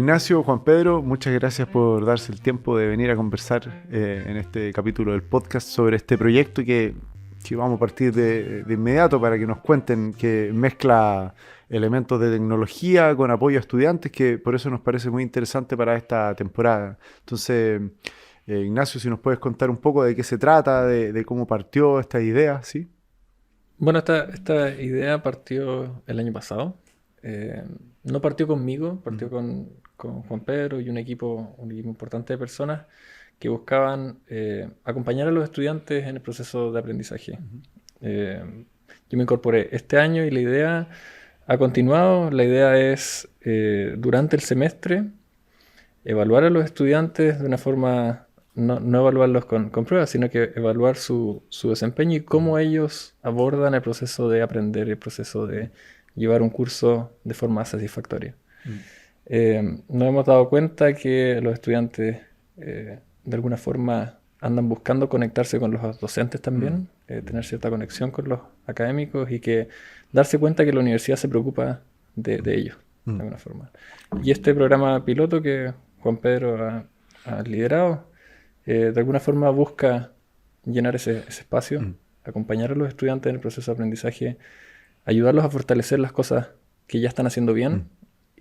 Ignacio, Juan Pedro, muchas gracias por darse el tiempo de venir a conversar en este capítulo del podcast sobre este proyecto que vamos a partir de inmediato para que nos cuenten, que mezcla elementos de tecnología con apoyo a estudiantes, que por eso nos parece muy interesante para esta temporada. Entonces, Ignacio, si nos puedes contar un poco de qué se trata, de cómo partió esta idea, ¿sí? Bueno, esta idea partió el año pasado. No partió conmigo, partió con Juan Pedro y un equipo importante de personas que buscaban acompañar a los estudiantes en el proceso de aprendizaje. Yo me incorporé este año y la idea ha continuado. La idea es, durante el semestre, evaluar a los estudiantes de una forma, no evaluarlos con pruebas, sino que evaluar su desempeño y cómo ellos abordan el proceso de aprender, el proceso de llevar un curso de forma satisfactoria. Nos hemos dado cuenta que los estudiantes de alguna forma andan buscando conectarse con los docentes también, tener cierta conexión con los académicos y que darse cuenta que la universidad se preocupa de ellos, de alguna forma. Y este programa piloto que Juan Pedro ha liderado, de alguna forma busca llenar ese espacio, acompañar a los estudiantes en el proceso de aprendizaje, ayudarlos a fortalecer las cosas que ya están haciendo bien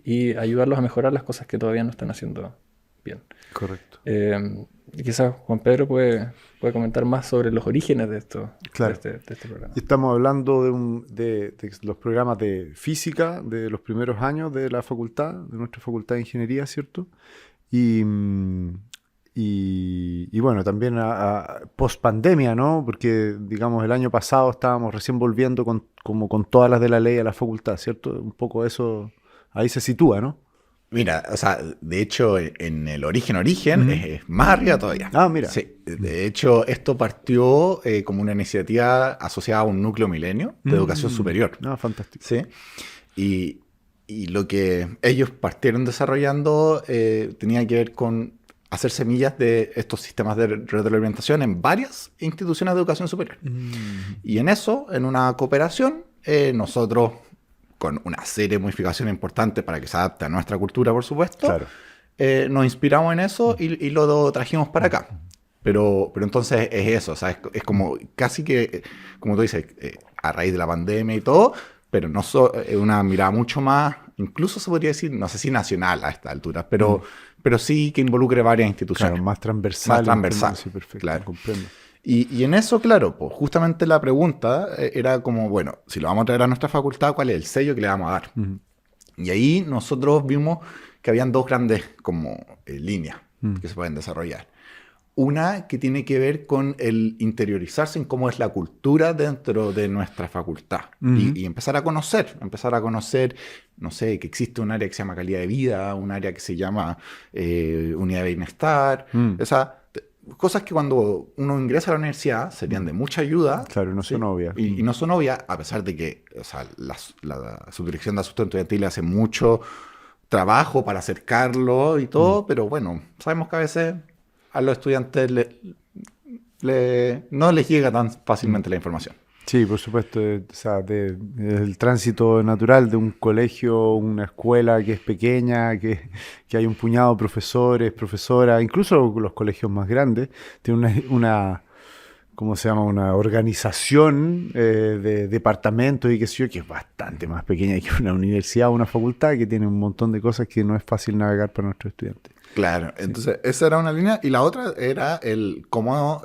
y ayudarlos a mejorar las cosas que todavía no están haciendo bien. Correcto. Y quizás Juan Pedro puede comentar más sobre los orígenes de esto, Claro. de este programa. Estamos hablando de los programas de física de los primeros años de la facultad, de nuestra facultad de ingeniería, ¿cierto? Y bueno, también post pandemia, ¿no? Porque, digamos, el año pasado estábamos recién volviendo como con todas las de la ley a la facultad, ¿cierto? Un poco eso, ahí se sitúa, ¿no? Mira, o sea, de hecho, en el origen es más arriba todavía. Ah, mira. Sí, de hecho, esto partió como una iniciativa asociada a un núcleo milenio de educación superior. Ah, fantástico. Sí, y lo que ellos partieron desarrollando tenía que ver con hacer semillas de estos sistemas de retroalimentación en varias instituciones de educación superior. Y en eso, en una cooperación, nosotros, con una serie de modificaciones importantes para que se adapte a nuestra cultura, por supuesto, Claro. nos inspiramos en eso y lo trajimos para acá. Pero entonces es eso, o sea, es como casi que, como tú dices, a raíz de la pandemia y todo, pero no es una mirada mucho más, incluso se podría decir, no sé si nacional a esta altura, pero sí que involucre varias instituciones. Claro, más transversal. Más transversal, Sí, perfecto, claro. comprendo. Y en eso, claro, pues justamente la pregunta era como, bueno, si lo vamos a traer a nuestra facultad, ¿cuál es el sello que le vamos a dar? Y ahí nosotros vimos que habían dos grandes como líneas que se pueden desarrollar. Una que tiene que ver con el interiorizarse en cómo es la cultura dentro de nuestra facultad. Y empezar a conocer, no sé, que existe un área que se llama calidad de vida, un área que se llama unidad de bienestar. O sea, cosas que cuando uno ingresa a la universidad serían de mucha ayuda. Claro, no son obvias. Y no son obvias, a pesar de que, o sea, la subdirección de asuntos estudiantiles hace mucho trabajo para acercarlo y todo, pero bueno, sabemos que a veces a los estudiantes no les llega tan fácilmente la información. Sí, por supuesto, o sea, el tránsito natural de un colegio, una escuela que es pequeña, que hay un puñado de profesores, profesoras, incluso los colegios más grandes, tienen una ¿cómo se llama? Una organización de departamentos y qué sé yo, que es bastante más pequeña que una universidad o una facultad, que tiene un montón de cosas que no es fácil navegar para nuestros estudiantes. Claro, entonces esa era una línea y la otra era cómo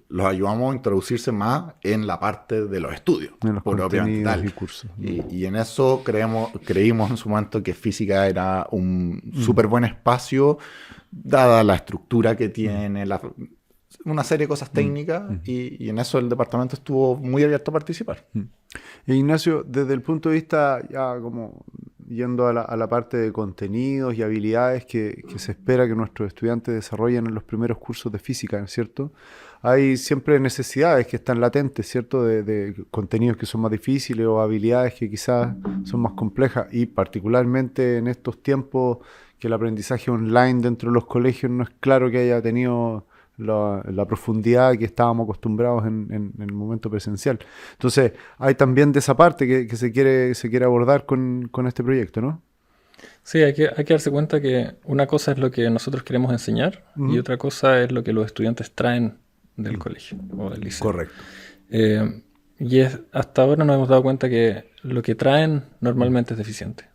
los ayudamos a introducirse más en la parte de los estudios. En los contenidos y cursos. Y en eso creímos en su momento que física era un súper buen espacio, dada la estructura que tiene, una serie de cosas técnicas, y en eso el departamento estuvo muy abierto a participar. Ignacio, desde el punto de vista ya como yendo a la parte de contenidos y habilidades que se espera que nuestros estudiantes desarrollen en los primeros cursos de física, ¿cierto? Hay siempre necesidades que están latentes, ¿cierto? De contenidos que son más difíciles o habilidades que quizás son más complejas, y particularmente en estos tiempos que el aprendizaje online dentro de los colegios no es claro que haya tenido la profundidad que estábamos acostumbrados en el momento presencial. Entonces, hay también de esa parte que se quiere abordar con este proyecto, ¿no? Sí, hay que darse cuenta que una cosa es lo que nosotros queremos enseñar y otra cosa es lo que los estudiantes traen del colegio o del liceo. Correcto. Hasta ahora nos hemos dado cuenta que lo que traen normalmente es deficiente.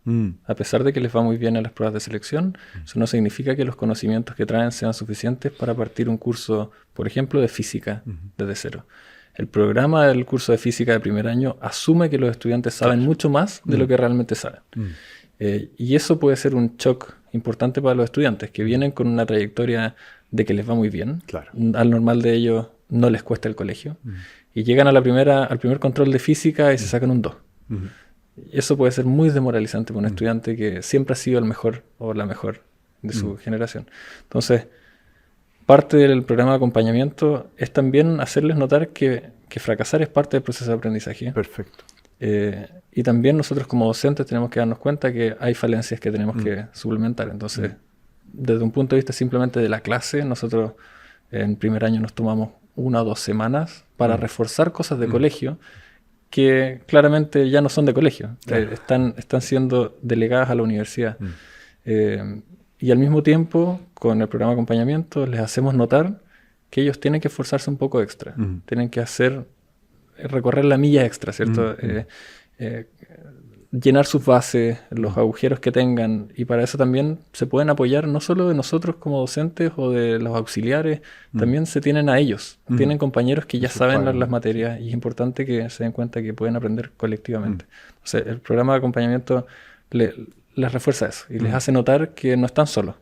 A pesar de que les va muy bien en las pruebas de selección, eso no significa que los conocimientos que traen sean suficientes para partir un curso, por ejemplo, de física desde cero. El programa del curso de física de primer año asume que los estudiantes saben mucho más de lo que realmente saben. Y eso puede ser un shock importante para los estudiantes, que vienen con una trayectoria de que les va muy bien. Claro. Al normal de ellos no les cuesta el colegio. Y llegan a al primer control de física y se sacan un 2. Y eso puede ser muy desmoralizante para un estudiante que siempre ha sido el mejor o la mejor de su generación. Entonces, parte del programa de acompañamiento es también hacerles notar que fracasar es parte del proceso de aprendizaje. Perfecto. Y también nosotros como docentes tenemos que darnos cuenta que hay falencias que tenemos que suplementar. Entonces, desde un punto de vista simplemente de la clase, nosotros en primer año nos tomamos 1 o 2 semanas para reforzar cosas de colegio que claramente ya no son de colegio, están siendo delegadas a la universidad. Y al mismo tiempo, con el programa de acompañamiento, les hacemos notar que ellos tienen que esforzarse un poco extra, tienen que recorrer la milla extra, ¿cierto? Llenar sus bases, los agujeros que tengan, y para eso también se pueden apoyar no solo de nosotros como docentes o de los auxiliares, también se tienen a ellos, tienen compañeros que ya saben las materias y es importante que se den cuenta que pueden aprender colectivamente. O sea, el programa de acompañamiento les refuerza eso y les hace notar que no están solos,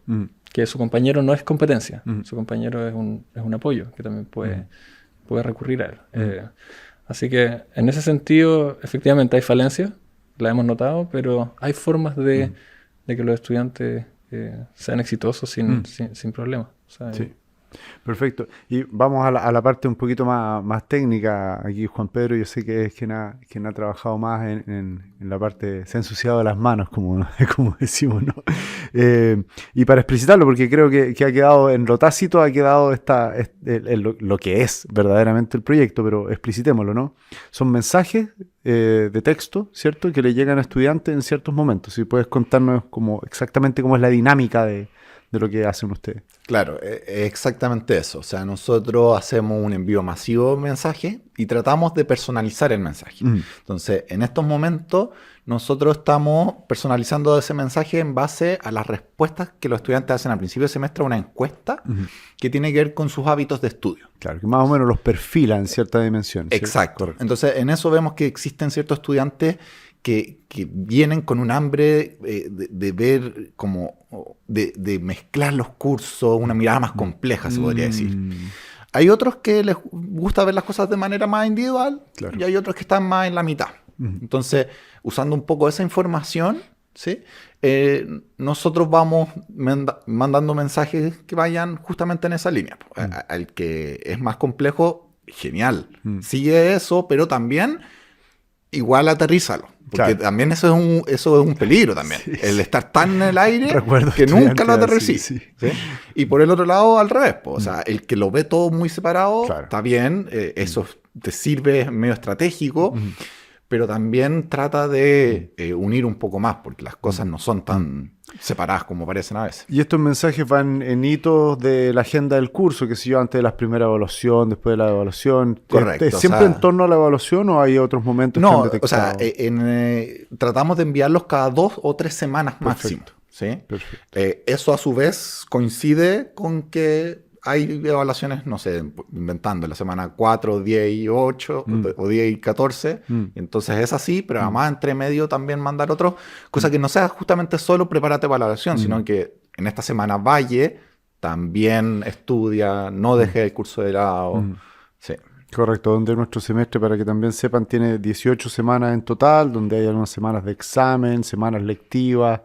que su compañero no es competencia, su compañero es un apoyo que también puede recurrir a él. Así que en ese sentido, efectivamente hay falencias, la hemos notado, pero hay formas de que los estudiantes sean exitosos sin problemas. O sea, sí. Perfecto. Y vamos a la parte un poquito más técnica. Aquí Juan Pedro, yo sé que es quien ha trabajado más en la parte, se ha ensuciado las manos, como decimos, ¿no? Y para explicitarlo, porque creo que ha quedado en lo tácito, ha quedado lo que es verdaderamente el proyecto, pero explicitémoslo, ¿no? Son mensajes de texto, ¿cierto? Que le llegan a estudiantes en ciertos momentos. Si puedes contarnos exactamente cómo es la dinámica de lo que hacen ustedes. Claro, exactamente eso. O sea, nosotros hacemos un envío masivo de mensajes y tratamos de personalizar el mensaje. Entonces, en estos momentos, nosotros estamos personalizando ese mensaje en base a las respuestas que los estudiantes hacen al principio de semestre a una encuesta que tiene que ver con sus hábitos de estudio. Claro, que más o menos los perfila en cierta dimensión. Exacto. ¿Cierto? Entonces, en eso vemos que existen ciertos estudiantes que vienen con un hambre de ver como de mezclar los cursos, una mirada más compleja, se podría decir. Hay otros que les gusta ver las cosas de manera más individual, claro, y hay otros que están más en la mitad. Entonces, usando un poco esa información, ¿sí? Nosotros vamos mandando mensajes que vayan justamente en esa línea. Al que es más complejo, genial. Sigue eso, pero también igual aterrízalo. Porque también eso es un peligro también. Sí, el estar tan en el aire que nunca lo aterricí. Sí. Y por el otro lado, al revés. O sea, el que lo ve todo muy separado, está bien. Eso te sirve, es medio estratégico. Pero también trata de unir un poco más, porque las cosas no son tan separadas como parecen a veces. Y estos mensajes van en hitos de la agenda del curso, que sé yo, antes de la primera evaluación, después de la evaluación. Correcto. ¿Es siempre en torno a la evaluación o hay otros momentos que han detectado? O sea, tratamos de enviarlos cada 2 o 3 semanas máximo. ¿Sí? Eso a su vez coincide con que hay evaluaciones, no sé, inventando, la semana 4, 10 y 8, o 10 y 14. Y entonces es así, pero además entre medio también mandar otros, cosa que no sea justamente solo prepárate para la evaluación, sino que en esta semana Valle también estudia, no deje el curso de lado. Sí. Correcto, donde nuestro semestre, para que también sepan, tiene 18 semanas en total, donde hay algunas semanas de examen, semanas lectivas.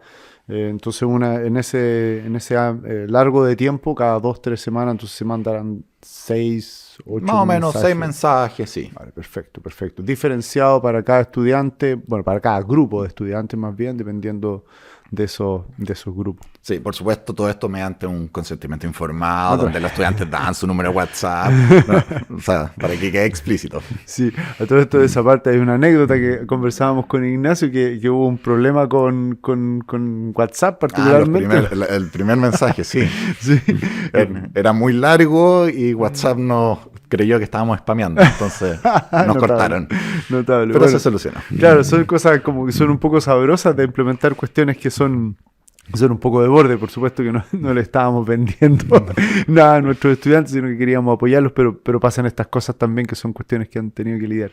Entonces en ese largo de tiempo, cada 2-3 semanas, entonces se mandarán 6, 8 más o menos 6 mensajes, sí. Vale, perfecto. Diferenciado para cada estudiante, bueno, para cada grupo de estudiantes más bien, dependiendo de esos grupos. Sí, por supuesto, todo esto mediante un consentimiento informado, donde los estudiantes dan su número de WhatsApp, ¿no? O sea, para que quede explícito. Sí, a todo esto de esa parte hay una anécdota que conversábamos con Ignacio, que hubo un problema con WhatsApp particularmente. El primer mensaje, sí. Sí. Era muy largo y WhatsApp nos creyó que estábamos spameando, entonces nos cortaron. Notable. Pero se solucionó. Claro, son cosas como que son un poco sabrosas de implementar cuestiones que son un poco de borde. Por supuesto que no le estábamos vendiendo nada a nuestros estudiantes, sino que queríamos apoyarlos, pero pasan estas cosas también que son cuestiones que han tenido que lidiar.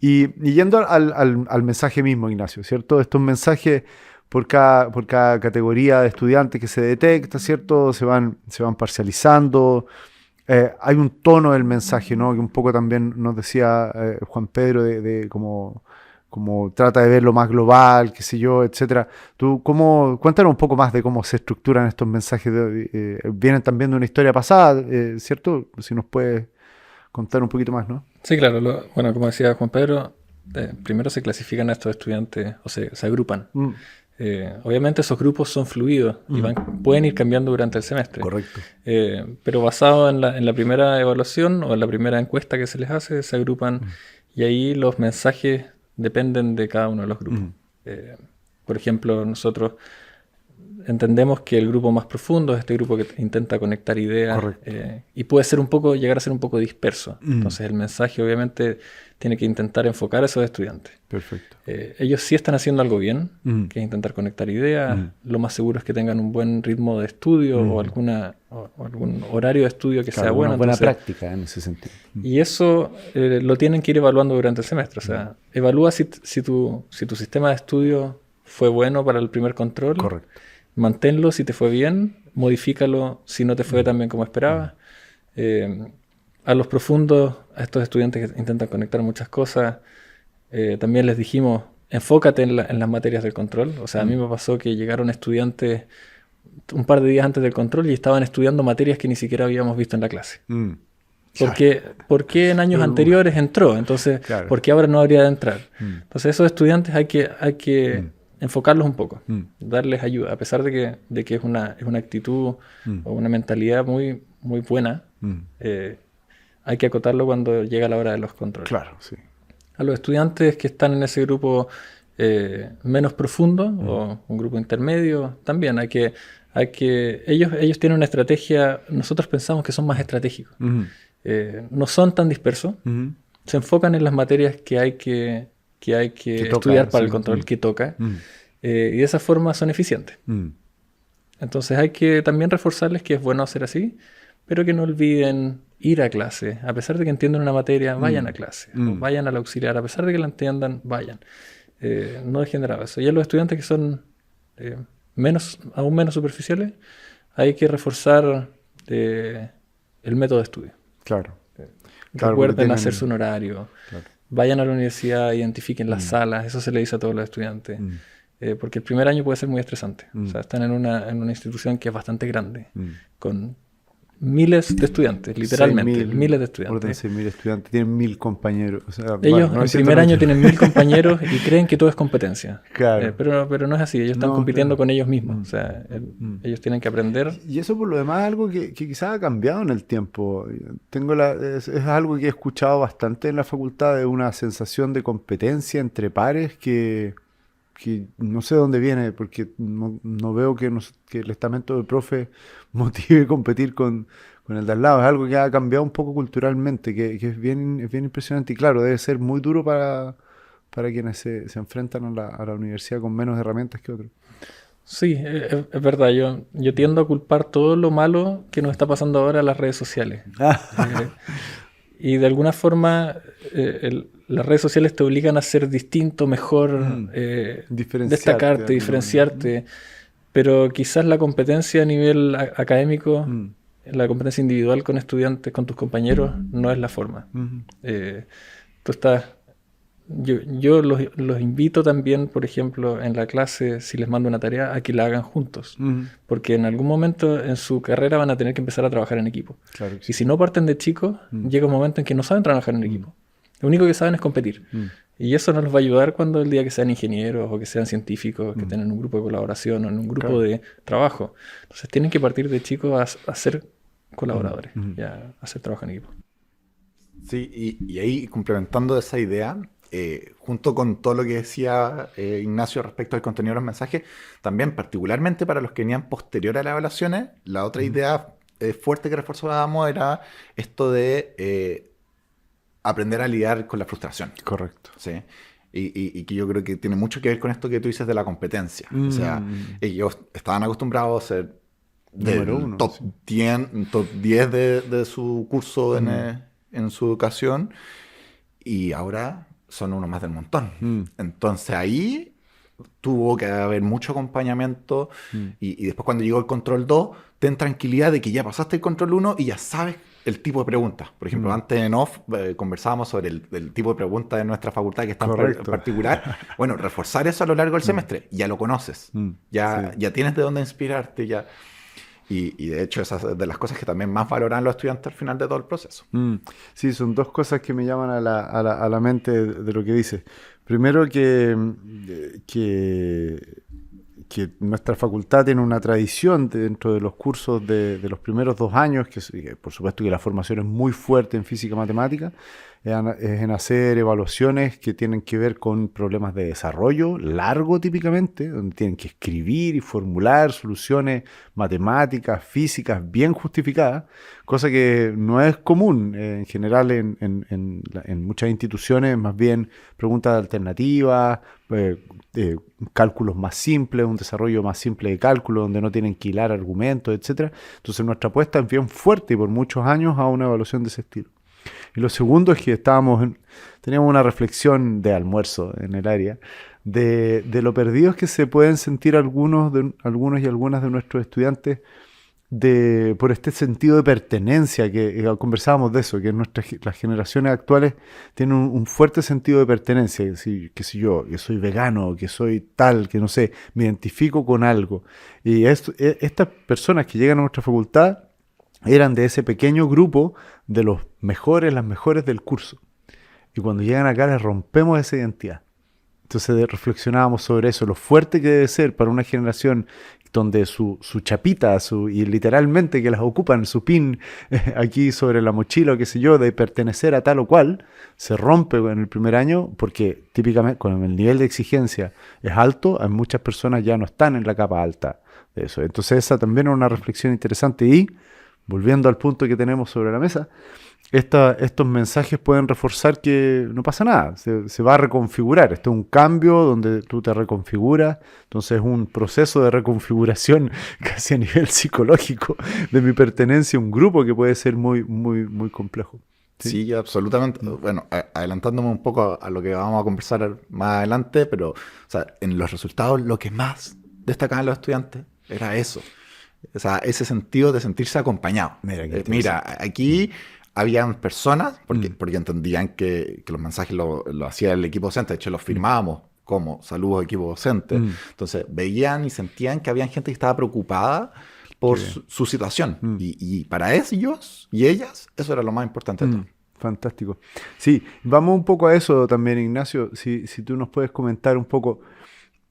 Y yendo al mensaje mismo, Ignacio, ¿cierto? Estos mensajes por cada categoría de estudiantes que se detecta, ¿cierto? Se van parcializando. Hay un tono del mensaje, ¿no? Que un poco también nos decía Juan Pedro de como trata de verlo más global, qué sé yo, etcétera. Cuéntanos un poco más de cómo se estructuran estos mensajes. Vienen también de una historia pasada, ¿cierto? Si nos puedes contar un poquito más, ¿no? Sí, claro. Bueno, como decía Juan Pedro, primero se clasifican a estos estudiantes, o se agrupan. Obviamente esos grupos son fluidos y pueden ir cambiando durante el semestre. Correcto. Pero basado en la primera evaluación o en la primera encuesta que se les hace, se agrupan y ahí los mensajes dependen de cada uno de los grupos. Por ejemplo, nosotros entendemos que el grupo más profundo es este grupo que intenta conectar ideas y puede ser llegar a ser un poco disperso. Entonces el mensaje obviamente tiene que intentar enfocar a esos estudiantes. Perfecto. Ellos sí están haciendo algo bien, que es intentar conectar ideas. Lo más seguro es que tengan un buen ritmo de estudio o algún horario de estudio que sea bueno. Una buena práctica en ese sentido. Y eso lo tienen que ir evaluando durante el semestre. O sea, evalúa si tu sistema de estudio fue bueno para el primer control. Correcto. Manténlo si te fue bien, modifícalo si no te fue tan bien como esperabas. A los profundos, a estos estudiantes que intentan conectar muchas cosas, también les dijimos, enfócate en las materias del control. O sea, a mí me pasó que llegaron estudiantes un par de días antes del control y estaban estudiando materias que ni siquiera habíamos visto en la clase. ¿Por qué en años anteriores entró? Entonces, ¿por qué ahora no habría de entrar? Entonces, esos estudiantes hay que enfocarlos un poco, darles ayuda, a pesar de que es una actitud o una mentalidad muy, muy buena, hay que acotarlo cuando llega la hora de los controles. Claro, sí. A los estudiantes que están en ese grupo menos profundo o un grupo intermedio, también hay que ellos tienen una estrategia, nosotros pensamos que son más estratégicos, no son tan dispersos, se enfocan en las materias que hay que estudiar para el control que toca, y de esa forma son eficientes. Entonces hay que también reforzarles que es bueno hacer así, pero que no olviden ir a clase. A pesar de que entiendan una materia, vayan a clase, o vayan al auxiliar, a pesar de que la entiendan, vayan. No dejen de lado eso. Y a los estudiantes que son aún menos superficiales, hay que reforzar el método de estudio. Claro. Recuerden hacerse un horario. Claro. Vayan a la universidad, identifiquen las salas. Eso se le dice a todos los estudiantes. Porque el primer año puede ser muy estresante. O sea, están en una institución que es bastante grande, con miles de estudiantes, literalmente, miles de estudiantes. Orden 6.000 estudiantes, tienen 1.000 compañeros. O sea, ellos en primer año tienen 1.000 compañeros y creen que todo es competencia. Claro. Pero no es así, ellos están compitiendo con ellos mismos. O sea, ellos tienen que aprender. Y eso por lo demás es algo que quizás ha cambiado en el tiempo. Es algo que he escuchado bastante en la facultad, de una sensación de competencia entre pares que no sé dónde viene, porque no veo que el estamento de profe motive competir con el de al lado. Es algo que ha cambiado un poco culturalmente, que es bien impresionante. Y claro, debe ser muy duro para quienes se enfrentan a la universidad con menos herramientas que otros. Sí, es verdad. Yo tiendo a culpar todo lo malo que nos está pasando ahora a las redes sociales. Y de alguna forma las redes sociales te obligan a ser distinto, mejor, destacarte, diferenciarte. Pero quizás la competencia a nivel académico, la competencia individual con estudiantes, con tus compañeros, no es la forma. Yo los invito también, por ejemplo, en la clase, si les mando una tarea, a que la hagan juntos. Porque en algún momento en su carrera van a tener que empezar a trabajar en equipo. Claro, sí. Y si no parten de chicos, llega un momento en que no saben trabajar en equipo. Lo único que saben es competir. Y eso nos va a ayudar cuando el día que sean ingenieros o que sean científicos, que tengan un grupo de colaboración o en un grupo de trabajo. Entonces tienen que partir de chicos a ser colaboradores, y a hacer trabajo en equipo. Sí, y ahí complementando esa idea, junto con todo lo que decía Ignacio respecto al contenido de los mensajes, también particularmente para los que venían posterior a las evaluaciones, la otra idea fuerte que reforzábamos era esto de aprender a lidiar con la frustración. Correcto. ¿Sí? Y que yo creo que tiene mucho que ver con esto que tú dices de la competencia. O sea, ellos estaban acostumbrados a ser Número uno, top, sí. 10, top 10 de su curso en su educación, y ahora son uno más del montón. Entonces ahí tuvo que haber mucho acompañamiento, y después cuando llegó el control 2, ten tranquilidad de que ya pasaste el control 1 y ya sabes el tipo de preguntas. Por ejemplo, antes en off conversábamos sobre el tipo de preguntas de nuestra facultad que está en particular. Bueno, reforzar eso a lo largo del semestre. Ya lo conoces. Ya tienes de dónde inspirarte. Ya. Y de hecho, esas es de las cosas que también más valoran los estudiantes al final de todo el proceso. Sí, son dos cosas que me llaman a la mente de lo que dices. Primero que nuestra facultad tiene una tradición dentro de los cursos de los primeros 2 años, que por supuesto que la formación es muy fuerte en física y matemática, es en hacer evaluaciones que tienen que ver con problemas de desarrollo largo típicamente, donde tienen que escribir y formular soluciones matemáticas, físicas bien justificadas, cosa que no es común en general en muchas instituciones, más bien preguntas alternativas, cálculos más simples, un desarrollo más simple de cálculo donde no tienen que hilar argumentos, etc. Entonces nuestra apuesta es bien fuerte y por muchos años a una evaluación de ese estilo. Y lo segundo es que teníamos una reflexión de almuerzo en el área de lo perdidos que se pueden sentir algunos y algunas de nuestros estudiantes por este sentido de pertenencia, que conversábamos de eso, que las generaciones actuales tienen un fuerte sentido de pertenencia, que si yo, que soy vegano, que soy tal, que no sé, me identifico con algo. Y estas personas que llegan a nuestra facultad eran de ese pequeño grupo de las mejores del curso. Y cuando llegan acá les rompemos esa identidad. Entonces reflexionábamos sobre eso, lo fuerte que debe ser para una generación donde su chapita, y literalmente que las ocupan, su pin aquí sobre la mochila o qué sé yo, de pertenecer a tal o cual, se rompe en el primer año porque típicamente con el nivel de exigencia es alto, hay muchas personas ya no están en la capa alta de eso. Entonces esa también es una reflexión interesante y, volviendo al punto que tenemos sobre la mesa, estos mensajes pueden reforzar que no pasa nada, se va a reconfigurar. Esto es un cambio donde tú te reconfiguras, entonces es un proceso de reconfiguración casi a nivel psicológico de mi pertenencia a un grupo que puede ser muy, muy, muy complejo. Sí, absolutamente. Bueno, adelantándome un poco a lo que vamos a conversar más adelante, pero o sea, en los resultados lo que más destacaban los estudiantes era eso. O sea, ese sentido de sentirse acompañado. Mira, aquí habían personas, porque entendían que los mensajes lo hacía el equipo docente, de hecho los firmábamos como saludos equipo docente. Entonces veían y sentían que había gente que estaba preocupada por su situación. Y para ellos y ellas, eso era lo más importante de todo. Fantástico. Sí, vamos un poco a eso también, Ignacio. Si tú nos puedes comentar un poco.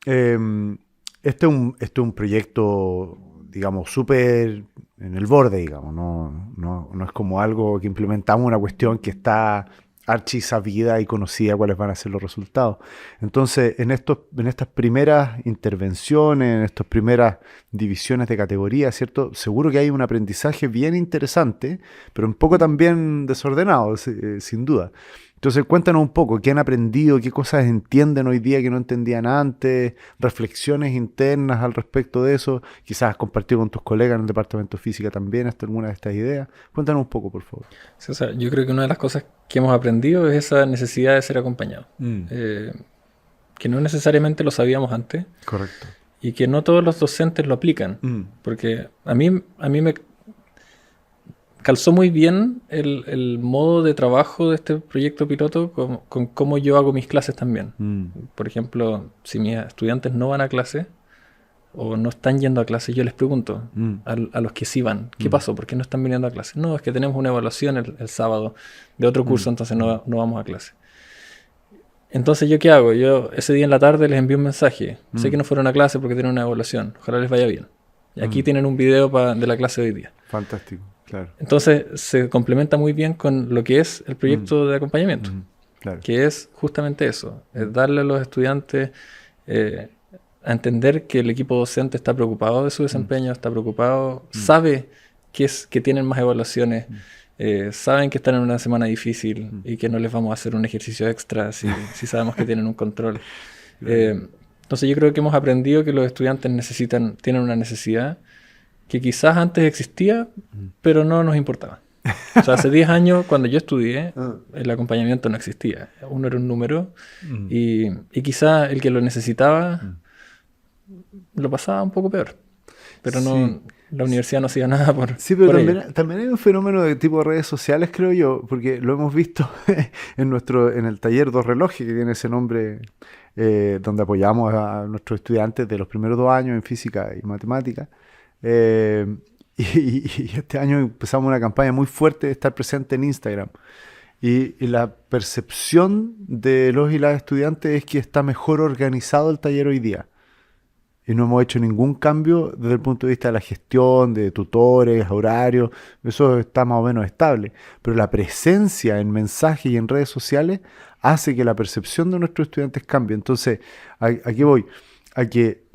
Este es un proyecto, digamos, súper en el borde, digamos. No es como algo que implementamos, una cuestión que está archisabida y conocida cuáles van a ser los resultados. Entonces, en estas primeras intervenciones, en estas primeras divisiones de categoría, ¿cierto? Seguro que hay un aprendizaje bien interesante, pero un poco también desordenado, sin duda. Entonces, cuéntanos un poco, ¿qué han aprendido? ¿Qué cosas entienden hoy día que no entendían antes? Reflexiones internas al respecto de eso. Quizás has compartido con tus colegas en el departamento de física también hasta alguna de estas ideas. Cuéntanos un poco, por favor. Sí, o sea, yo creo que una de las cosas que hemos aprendido es esa necesidad de ser acompañado. Que no necesariamente lo sabíamos antes. Correcto. Y que no todos los docentes lo aplican. Porque a mí me calzó muy bien el modo de trabajo de este proyecto piloto con cómo yo hago mis clases también. Por ejemplo, si mis estudiantes no van a clase o no están yendo a clase, yo les pregunto a los que sí van, ¿qué pasó? ¿Por qué no están viniendo a clase? No, es que tenemos una evaluación el sábado de otro curso, entonces no vamos a clase. Entonces, ¿yo qué hago? Yo ese día en la tarde les envío un mensaje. Sé que no fueron a clase porque tienen una evaluación. Ojalá les vaya bien. Y aquí tienen un video de la clase de hoy día. Fantástico, claro. Entonces, se complementa muy bien con lo que es el proyecto de acompañamiento. Claro. Que es justamente eso. Es darle a los estudiantes a entender que el equipo docente está preocupado de su desempeño, está preocupado, sabe que tienen más evaluaciones, saben que están en una semana difícil y que no les vamos a hacer un ejercicio extra si sabemos que tienen un control. Entonces yo creo que hemos aprendido que los estudiantes tienen una necesidad que quizás antes existía, pero no nos importaba. O sea, hace 10 años, cuando yo estudié, el acompañamiento no existía. Uno era un número y quizás el que lo necesitaba lo pasaba un poco peor. Pero no, la universidad no hacía nada por Sí, pero por también hay un fenómeno de tipo redes sociales, creo yo, porque lo hemos visto en el taller Dos Relojes, que tiene ese nombre, donde apoyamos a nuestros estudiantes de los primeros 2 años en física y matemática. Y este año empezamos una campaña muy fuerte de estar presente en Instagram. Y la percepción de los y las estudiantes es que está mejor organizado el taller hoy día. Y no hemos hecho ningún cambio desde el punto de vista de la gestión, de tutores, horarios. Eso está más o menos estable. Pero la presencia en mensajes y en redes sociales hace que la percepción de nuestros estudiantes cambie. Entonces, aquí voy. A que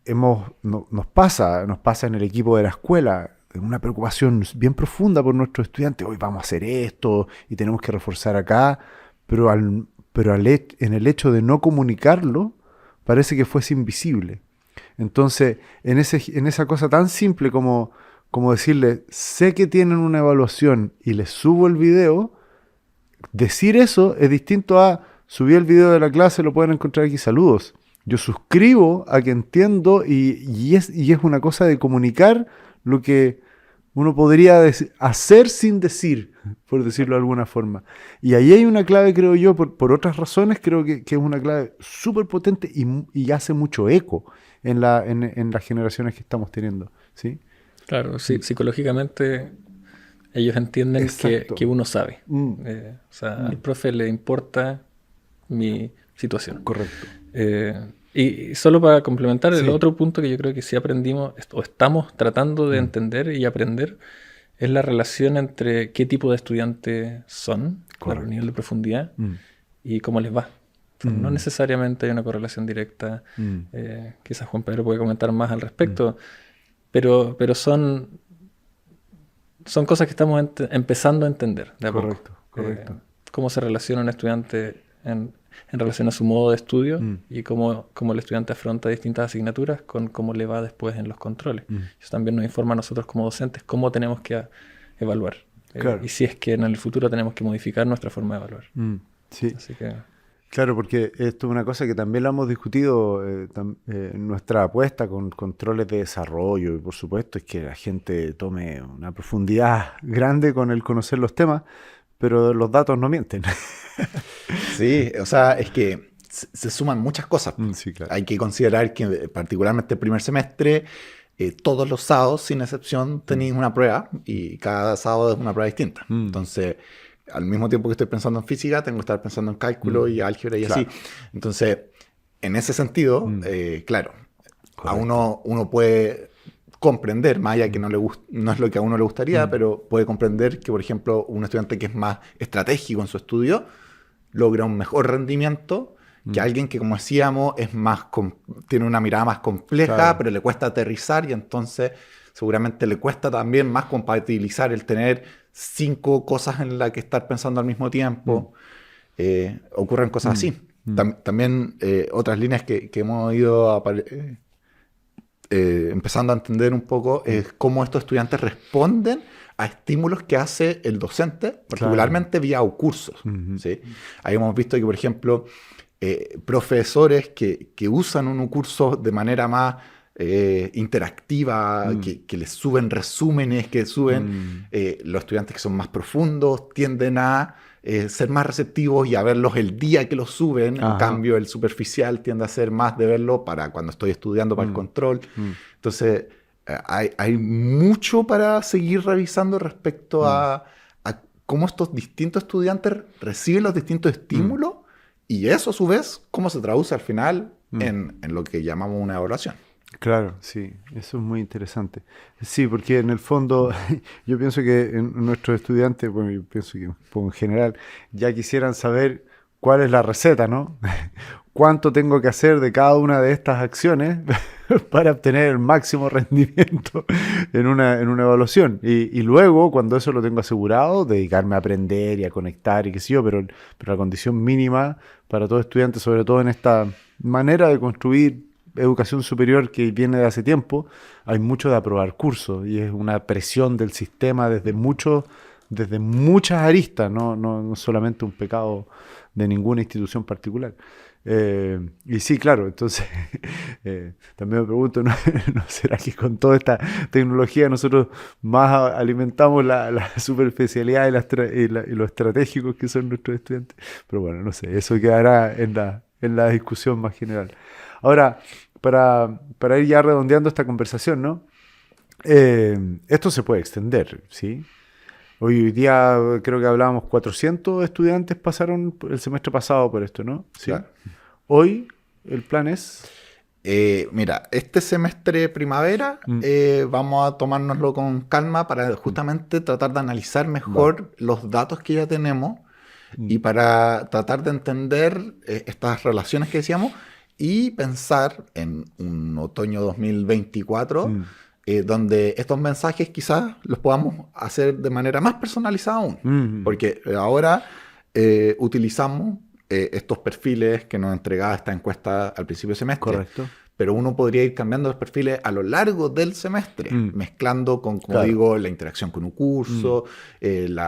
nos pasa en el equipo de la escuela una preocupación bien profunda por nuestros estudiantes. Hoy vamos a hacer esto y tenemos que reforzar acá. Pero en el hecho de no comunicarlo, parece que fuese invisible. Entonces, en esa cosa tan simple como decirle, sé que tienen una evaluación y les subo el video, decir eso es distinto a subir el video de la clase, lo pueden encontrar aquí, saludos. Yo suscribo a que entiendo y es una cosa de comunicar lo que uno podría hacer sin decir, por decirlo de alguna forma. Y ahí hay una clave, creo yo, por otras razones, creo que es una clave súper potente y hace mucho eco en las generaciones que estamos teniendo, ¿sí? Claro, sí, psicológicamente ellos entienden que uno sabe. O sea, al profe le importa mi situación. Correcto. Y solo para complementar, el otro punto que yo creo que sí aprendimos o estamos tratando de entender y aprender es la relación entre qué tipo de estudiantes son, claro, el nivel de profundidad y cómo les va. O sea, no necesariamente hay una correlación directa. Quizás Juan Pedro puede comentar más al respecto, pero son cosas que estamos empezando a entender de a poco. Correcto. Cómo se relaciona un estudiante en relación a su modo de estudio y cómo el estudiante afronta distintas asignaturas con cómo le va después en los controles. Eso también nos informa a nosotros como docentes cómo tenemos que evaluar. Claro. Y si es que en el futuro tenemos que modificar nuestra forma de evaluar. Sí. Así que... Claro, porque esto es una cosa que también lo hemos discutido en nuestra apuesta con controles de desarrollo y por supuesto es que la gente tome una profundidad grande con el conocer los temas, pero los datos no mienten. Sí, o sea, es que se suman muchas cosas. Sí, claro. Hay que considerar que particularmente el primer semestre, todos los sábados, sin excepción, tenéis una prueba y cada sábado es una prueba distinta. Entonces, al mismo tiempo que estoy pensando en física, tengo que estar pensando en cálculo y álgebra y así. Entonces, en ese sentido, claro, a uno puede comprender, más allá que no es lo que a uno le gustaría, pero puede comprender que, por ejemplo, un estudiante que es más estratégico en su estudio logra un mejor rendimiento que alguien que, como decíamos, tiene una mirada más compleja, claro, pero le cuesta aterrizar y entonces seguramente le cuesta también más compatibilizar el tener 5 cosas en las que estar pensando al mismo tiempo. Ocurren cosas así. También otras líneas que hemos ido empezando a entender un poco es cómo estos estudiantes responden a estímulos que hace el docente, particularmente vía cursos. ¿Sí? Ahí hemos visto que, por ejemplo, profesores que usan un curso de manera más interactiva, que les suben resúmenes, que suben los estudiantes que son más profundos, tienden a ser más receptivos y a verlos el día que los suben. En cambio, el superficial tiende a ser más de verlo para cuando estoy estudiando para el control. Entonces, hay mucho para seguir revisando respecto a cómo estos distintos estudiantes reciben los distintos estímulos y eso a su vez, cómo se traduce al final en lo que llamamos una evaluación. Claro, sí, eso es muy interesante. Sí, porque en el fondo yo pienso que nuestros estudiantes, bueno, yo pienso que en general ya quisieran saber cuál es la receta, ¿no? Cuánto tengo que hacer de cada una de estas acciones para obtener el máximo rendimiento en una evaluación. Y luego, cuando eso lo tengo asegurado, dedicarme a aprender y a conectar y qué sé yo, pero la condición mínima para todo estudiante, sobre todo en esta manera de construir educación superior que viene de hace tiempo, hay mucho de aprobar cursos y es una presión del sistema desde muchas aristas, no solamente un pecado de ninguna institución particular. Y sí, claro, entonces también me pregunto, ¿no será que con toda esta tecnología nosotros más alimentamos la superficialidad y lo estratégicos que son nuestros estudiantes? Pero bueno, no sé, eso quedará en la discusión más general. Ahora, para ir ya redondeando esta conversación, ¿no? Esto se puede extender, ¿sí? Hoy día creo que hablábamos 400 estudiantes pasaron el semestre pasado por esto, ¿no? Sí. Claro. Hoy el plan es... Mira, este semestre primavera vamos a tomárnoslo con calma para justamente tratar de analizar mejor los datos que ya tenemos y para tratar de entender estas relaciones que decíamos y pensar en un otoño 2024 donde estos mensajes quizás los podamos hacer de manera más personalizada aún. Porque ahora utilizamos estos perfiles que nos entregaba esta encuesta al principio del semestre. Correcto. Pero uno podría ir cambiando los perfiles a lo largo del semestre, mezclando con, como digo, la interacción con un curso, el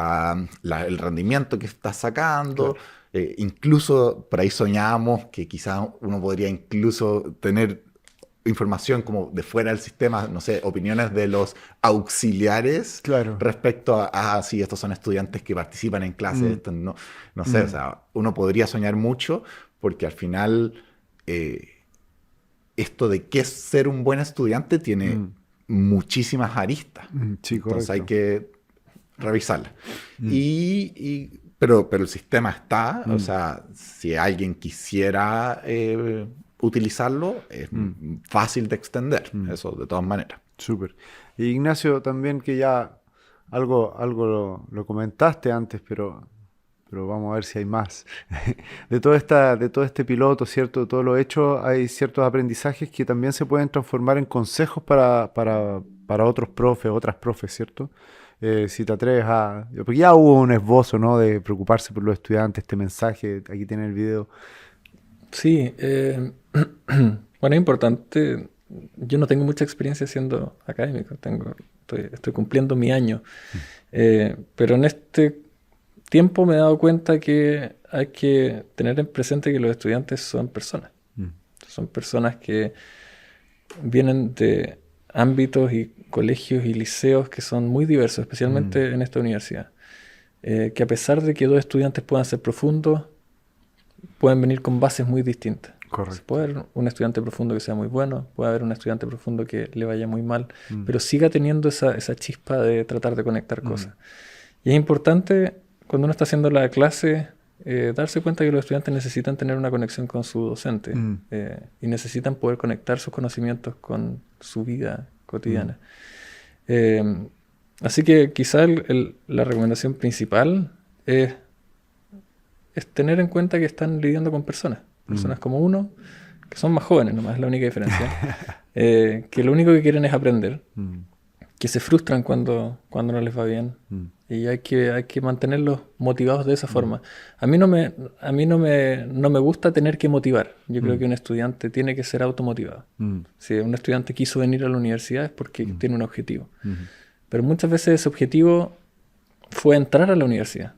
rendimiento que estás sacando. Claro. Incluso por ahí soñábamos que quizás uno podría incluso tener información como de fuera del sistema, no sé, opiniones de los auxiliares respecto a si estos son estudiantes que participan en clases, esto no sé, o sea, uno podría soñar mucho porque al final esto de qué es ser un buen estudiante tiene muchísimas aristas, sí, entonces hay que revisarla. Pero el sistema está, o sea, si alguien quisiera utilizarlo, es fácil de extender, eso de todas maneras. Súper. Y Ignacio, también que ya algo lo comentaste antes, pero vamos a ver si hay más. De todo este piloto, ¿cierto? De todo lo hecho, hay ciertos aprendizajes que también se pueden transformar en consejos para otros profes, otras profes, ¿cierto? Si te atreves porque ya hubo un esbozo, ¿no? De preocuparse por los estudiantes, este mensaje, aquí tiene el video. Sí, bueno, es importante. Yo no tengo mucha experiencia siendo académico, estoy cumpliendo mi año, pero en este tiempo me he dado cuenta que hay que tener en presente que los estudiantes son personas. Son personas que vienen de ámbitos y colegios y liceos que son muy diversos, especialmente en esta universidad. Que a pesar de que dos estudiantes puedan ser profundos, pueden venir con bases muy distintas. Correcto. Puede haber un estudiante profundo que sea muy bueno, puede haber un estudiante profundo que le vaya muy mal, pero siga teniendo esa chispa de tratar de conectar cosas. Y es importante, cuando uno está haciendo la clase, darse cuenta que los estudiantes necesitan tener una conexión con su docente y necesitan poder conectar sus conocimientos con su vida cotidiana. Así que quizá la recomendación principal es tener en cuenta que están lidiando con personas como uno, que son más jóvenes nomás, es la única diferencia, que lo único que quieren es aprender, que se frustran cuando no les va bien, y hay que mantenerlos motivados de esa forma. A mí no me gusta tener que motivar. Yo creo que un estudiante tiene que ser automotivado. Si un estudiante quiso venir a la universidad es porque tiene un objetivo. Pero muchas veces ese objetivo fue entrar a la universidad.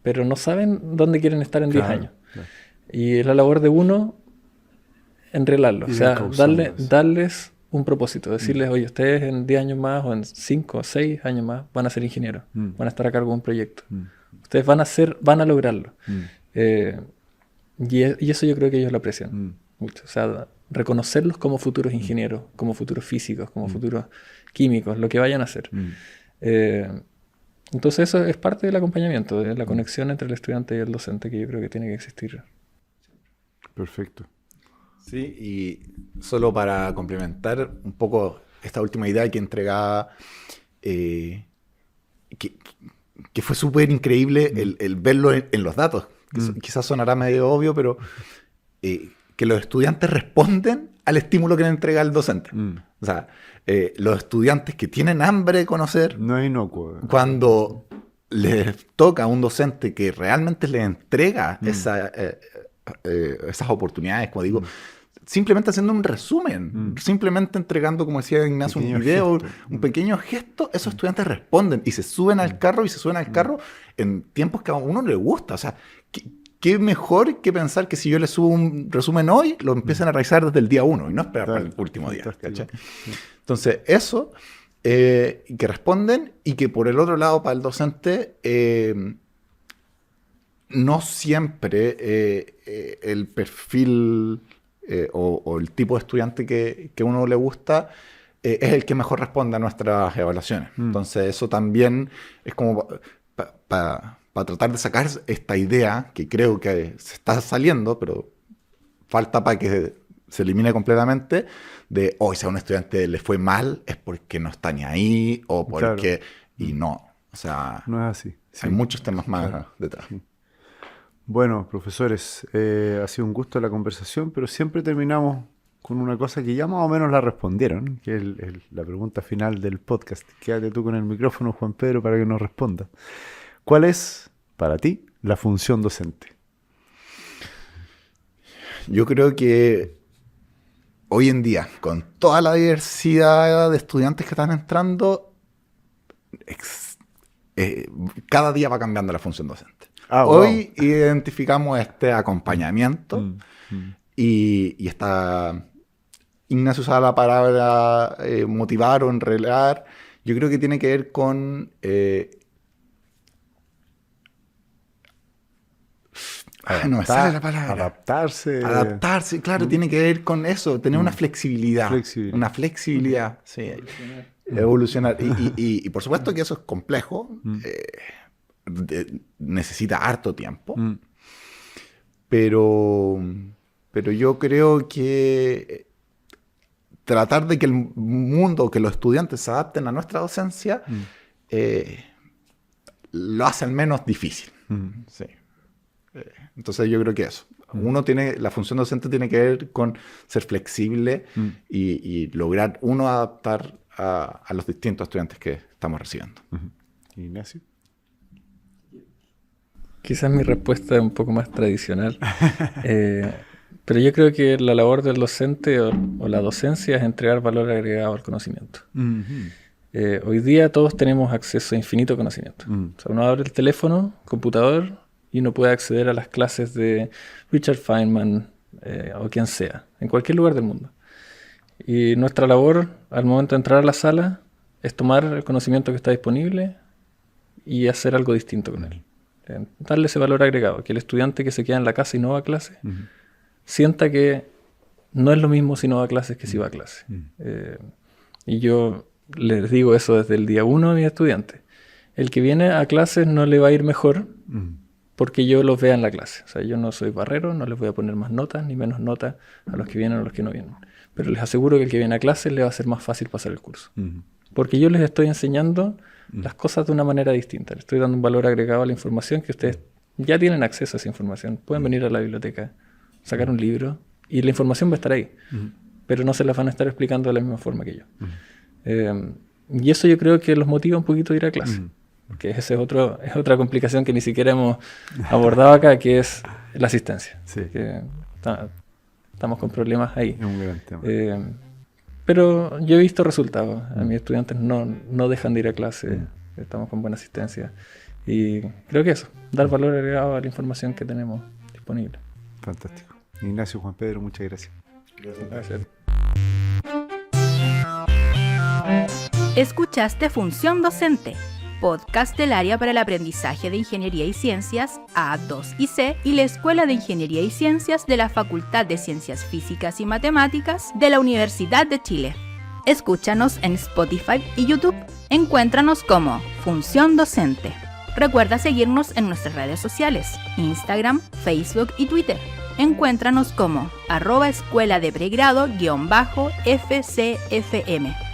Pero no saben dónde quieren estar en 10 años. Claro. Y es la labor de uno enrelarlos, o sea, darles un propósito, decirles, oye, ustedes en 10 años más o en 5 o 6 años más van a ser ingenieros, van a estar a cargo de un proyecto. Ustedes van a lograrlo. Y eso yo creo que ellos lo aprecian mucho, o sea, reconocerlos como futuros ingenieros, como futuros físicos, como futuros químicos, lo que vayan a hacer. Entonces eso es parte del acompañamiento, de la conexión entre el estudiante y el docente, que yo creo que tiene que existir. Perfecto. Sí, y solo para complementar un poco esta última idea que entregaba, que fue súper increíble el verlo en los datos. Quizás sonará medio obvio, pero que los estudiantes responden al estímulo que le entrega el docente. O sea, los estudiantes que tienen hambre de conocer, No es inocuo. cuando les toca a un docente que realmente les entrega esas oportunidades, como digo, simplemente haciendo un resumen, simplemente entregando, como decía Ignacio, un video, un pequeño gesto, esos estudiantes responden y se suben al carro, en tiempos que a uno le gusta. O sea, ¿qué mejor que pensar que si yo les subo un resumen hoy, lo empiezan a realizar desde el día 1 y no esperar para el último día? ¿Cachai? Entonces, eso, que responden, y que por el otro lado, para el docente, no siempre el perfil o el tipo de estudiante que a uno le gusta es el que mejor responde a nuestras evaluaciones. Entonces, eso también es como para tratar de sacar esta idea que creo que se está saliendo, pero falta para que se elimine completamente, de hoy si a un estudiante le fue mal es porque no está ni ahí, o porque... Claro. Y no, o sea... No es así. Sí. Hay muchos temas más detrás. Sí. Bueno, profesores, ha sido un gusto la conversación, pero siempre terminamos con una cosa que ya más o menos la respondieron, que es la pregunta final del podcast. Quédate tú con el micrófono, Juan Pedro, para que nos responda. ¿Cuál es, para ti, la función docente? Yo creo que hoy en día, con toda la diversidad de estudiantes que están entrando, cada día va cambiando la función docente. Hoy identificamos este acompañamiento y está... Ignacio usaba la palabra motivar o enrelar. Yo creo que tiene que ver con... no me sale la palabra. Adaptarse, claro, tiene que ver con eso, tener una flexibilidad. Una flexibilidad, sí. Evolucionar. Y por supuesto que eso es complejo, necesita harto tiempo, pero yo creo que tratar de que el mundo, que los estudiantes se adapten a nuestra docencia, lo hace al menos difícil. Sí. Entonces yo creo que eso. La función docente tiene que ver con ser flexible y lograr adaptar a los distintos estudiantes que estamos recibiendo. Ignacio. Quizás mi respuesta es un poco más tradicional, pero yo creo que la labor del docente o la docencia es entregar valor agregado al conocimiento. Hoy día todos tenemos acceso a infinito conocimiento. O sea, uno abre el teléfono, computador, y uno puede acceder a las clases de Richard Feynman o quien sea, en cualquier lugar del mundo. Y nuestra labor al momento de entrar a la sala es tomar el conocimiento que está disponible y hacer algo distinto con él. Darle ese valor agregado, que el estudiante que se queda en la casa y no va a clase sienta que no es lo mismo si no va a clases que si va a clase. Y yo les digo eso desde el día 1 a mis estudiantes. El que viene a clases no le va a ir mejor porque yo los vea en la clase. O sea, yo no soy barrero, no les voy a poner más notas ni menos notas a los que vienen o a los que no vienen. Pero les aseguro que el que viene a clases le va a ser más fácil pasar el curso. Porque yo les estoy enseñando las cosas de una manera distinta. Les estoy dando un valor agregado a la información que ustedes ya tienen acceso a esa información. Pueden venir a la biblioteca, sacar un libro y la información va a estar ahí. Pero no se las van a estar explicando de la misma forma que yo. Y eso yo creo que los motiva un poquito a ir a clase. Porque esa es otra complicación que ni siquiera hemos abordado acá, que es la asistencia. Sí. Que estamos con problemas ahí. Es un gran tema. Pero yo he visto resultados. A mis estudiantes no dejan de ir a clase. Estamos con buena asistencia. Y creo que eso, dar valor agregado a la información que tenemos disponible. Fantástico. Ignacio, Juan Pedro, muchas gracias. Gracias. Escuchaste Función Docente, podcast del área para el aprendizaje de Ingeniería y Ciencias A2IC y la Escuela de Ingeniería y Ciencias de la Facultad de Ciencias Físicas y Matemáticas de la Universidad de Chile. Escúchanos en Spotify y YouTube. Encuéntranos como Función Docente. Recuerda seguirnos en nuestras redes sociales, Instagram, Facebook y Twitter. Encuéntranos como @escuela de pregrado-FCFM.